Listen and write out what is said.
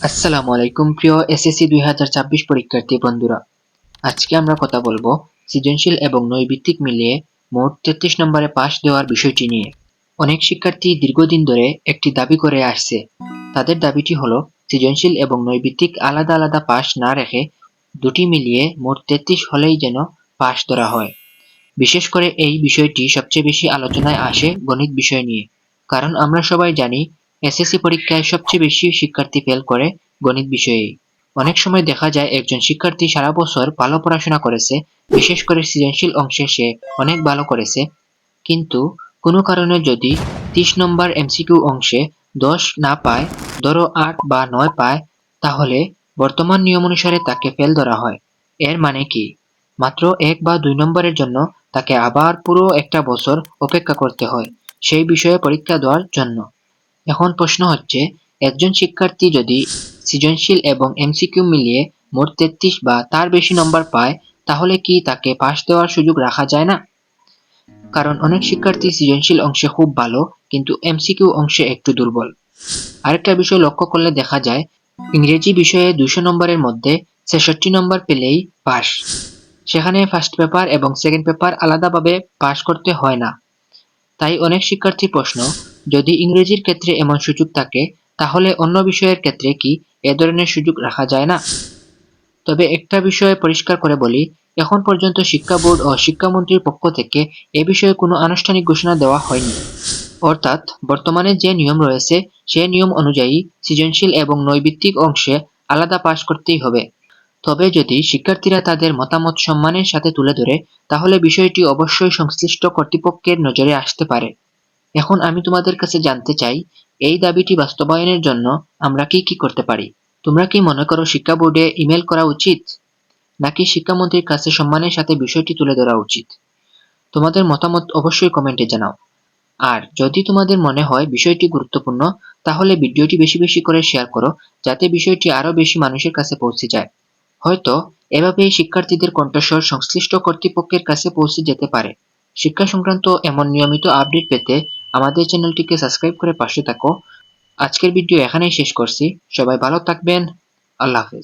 আসসালামু আলাইকুম প্রিয় এসএসসি 2024 পরীক্ষার্থী বন্ধুরা। আজকে আমরা কথা বলবো সৃজনশীল এবং নৈর্ব্যক্তিক মিলিয়ে মোট 33 নম্বরে পাস দেওয়ার বিষয়টি নিয়ে। অনেক শিক্ষার্থী দীর্ঘদিন ধরে একটি দাবি করে আসছে। তাদের দাবিটি হলো সৃজনশীল এবং নৈর্ব্যক্তিক আলাদা আলাদা পাস না রেখে দুটি মিলিয়ে মোট 33 হলেই যেন পাস ধরা হয়। বিশেষ করে এই বিষয়টি সবচেয়ে বেশি আলোচনায় আসে গণিত বিষয় নিয়ে। কারণ আমরা সবাই জানি এসএসসি পরীক্ষায় সবচেয়ে বেশি শিক্ষার্থী ফেল করে গণিত বিষয়েই। অনেক সময় দেখা যায় একজন শিক্ষার্থী সারা বছর ভালো পড়াশোনা করেছে, বিশেষ করে সৃজনশীল অংশে সে অনেক ভালো করেছে, কিন্তু কোনো কারণে যদি 30 নম্বর এমসিকিউ অংশে 10 না পায়, ধরো 8 বা 9 পায়, তাহলে বর্তমান নিয়ম অনুসারে তাকে ফেল ধরা হয়। এর মানে কি? মাত্র 1 বা 2 নম্বরের জন্য তাকে আবার পুরো একটা বছর অপেক্ষা করতে হয় সেই বিষয়ে পরীক্ষা দেওয়ার জন্য। এখন প্রশ্ন হচ্ছে, একজন শিক্ষার্থী যদি সৃজনশীল এবং এমসিকিউ মিলিয়ে মোট 33 বা তার বেশি নম্বর পায়, তাহলে কি তাকে পাস দেওয়ার সুযোগ রাখা যায় না? কারণ অনেক শিক্ষার্থী সৃজনশীল অংশে খুব ভালো, কিন্তু এমসিকিউ অংশে একটু দুর্বল। আরেকটা বিষয় লক্ষ্য করলে দেখা যায়, ইংরেজি বিষয়ে 200 নম্বরের মধ্যে 66 নম্বর পেলেই পাস। সেখানে ফার্স্ট পেপার এবং সেকেন্ড পেপার আলাদাভাবে পাস করতে হয় না। তাই অনেক শিক্ষার্থীর প্রশ্ন, যদি ইংরেজির ক্ষেত্রে এমন সুযোগ থাকে, তাহলে অন্য বিষয়ের ক্ষেত্রে কি এ ধরনের সুযোগ রাখা যায় না? তবে একটা বিষয় পরিষ্কার করে বলি, এখন পর্যন্ত শিক্ষা বোর্ড ও শিক্ষামন্ত্রীর পক্ষ থেকে এ বিষয়ে কোনো আনুষ্ঠানিক ঘোষণা দেওয়া হয়নি। অর্থাৎ বর্তমানে যে নিয়ম রয়েছে সে নিয়ম অনুযায়ী সৃজনশীল এবং নৈর্ব্যক্তিক অংশে আলাদা পাস করতেই হবে। তবে যদি শিক্ষার্থীরা তাদের মতামত সম্মানের সাথে তুলে ধরে, তাহলে বিষয়টি অবশ্যই সংশ্লিষ্ট কর্তৃপক্ষের নজরে আসতে পারে। এখন আমি তোমাদের কাছে জানতে চাই, এই দাবিটি বাস্তবায়নের জন্য আমরা কি করতে পারি? তোমরা কি মনে করো শিক্ষা বোর্ডে ইমেল করা উচিত, নাকি শিক্ষামন্ত্রীর কাছে সম্মানের সাথে বিষয়টি তুলে ধরা উচিত? তোমাদের মতামত অবশ্যই কমেন্টে জানাও। আর যদি তোমাদের মনে হয় বিষয়টি গুরুত্বপূর্ণ, তাহলে ভিডিওটি বেশি বেশি করে শেয়ার করো, যাতে বিষয়টি আরো বেশি মানুষের কাছে পৌঁছে যায়। হয়তো এভাবেই শিক্ষার্থীদের কণ্ঠস্বর সংশ্লিষ্ট কর্তৃপক্ষের কাছে পৌঁছে যেতে পারে। শিক্ষা সংক্রান্ত এমন নিয়মিত আপডেট পেতে আমাদের চ্যানেলটিকে সাবস্ক্রাইব করে পাশে থাকো। আজকের ভিডিও এখানেই শেষ করছি। সবাই ভালো থাকবেন। আল্লাহ হাফেজ।